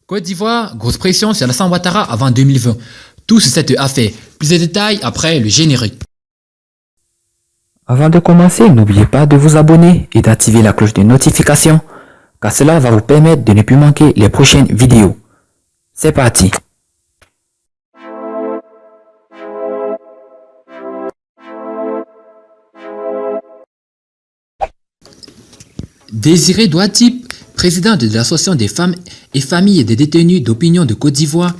Côte d'Ivoire, grosse pression sur Alassane Ouattara avant 2020. Tout sur cette affaire. Plus de détails après le générique. Avant de commencer, n'oubliez pas de vous abonner et d'activer la cloche de notification, car cela va vous permettre de ne plus manquer les prochaines vidéos. C'est parti! Désiré Douati, présidente de l'Association des femmes et familles des détenus d'opinion de Côte d'Ivoire,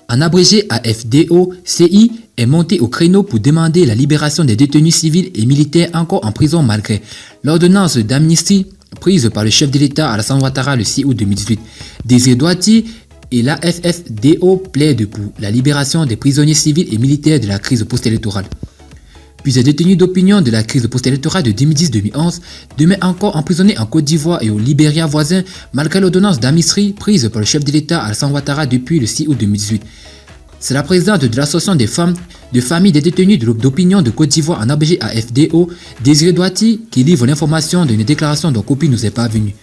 en abrégé AFDO-CI, est monté au créneau pour demander la libération des détenus civils et militaires encore en prison malgré l'ordonnance d'amnistie prise par le chef de l'État Alassane Ouattara le 6 août 2018. Désiré Douati et l'AFFDO plaident pour la libération des prisonniers civils et militaires de la crise post-électorale. Plusieurs détenus d'opinion de la crise post-électorale de 2010-2011 demeurent encore emprisonnés en Côte d'Ivoire et au Libéria voisin malgré l'ordonnance d'amnistie prise par le chef de l'État Alassane Ouattara depuis le 6 août 2018. C'est la présidente de l'Association des femmes de familles des détenus d'opinion de Côte d'Ivoire en abrégé AFDO, Désiré Douati, qui livre l'information d'une déclaration dont copie nous est parvenue.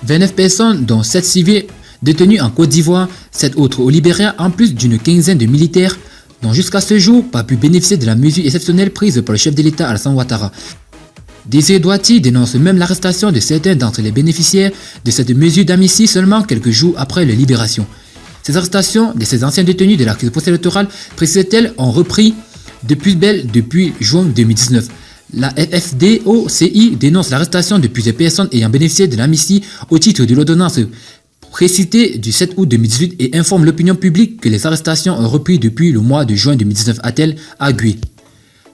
29 personnes, dont 7 civils détenus en Côte d'Ivoire, 7 autres au Libéria, en plus d'une quinzaine de militaires, n'ont jusqu'à ce jour pas pu bénéficier de la mesure exceptionnelle prise par le chef de l'État Alassane Ouattara. Désiré Douati dénonce même l'arrestation de certains d'entre les bénéficiaires de cette mesure d'amnistie seulement quelques jours après leur libération. Ces arrestations de ces anciens détenus de la crise post-électorale, précise-t-elle, ont repris de plus belle depuis juin 2019. La FFDO-CI dénonce l'arrestation de plusieurs personnes ayant bénéficié de l'amnistie au titre de l'ordonnance précitée du 7 août 2018 et informe l'opinion publique que les arrestations ont repris depuis le mois de juin 2019, a-t-elle argué.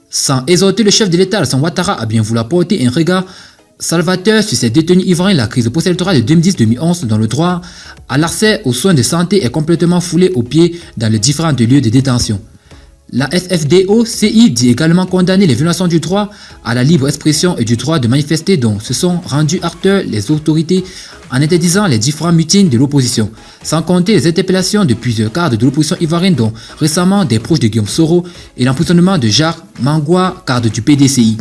Sans exhorter le chef de l'État Alassane Ouattara à bien vouloir porter un regard salvateur sur ces détenus ivoiriens, la crise post-électorale de 2010-2011 dont le droit à l'accès aux soins de santé est complètement foulé aux pieds dans les différents lieux de détention. La FFDO-CI dit également condamner les violations du droit à la libre expression et du droit de manifester dont se sont rendus acteurs les autorités en interdisant les différents meetings de l'opposition, sans compter les interpellations de plusieurs cadres de l'opposition ivoirienne dont récemment des proches de Guillaume Soro et l'emprisonnement de Jacques Mangwa, cadre du PDCI.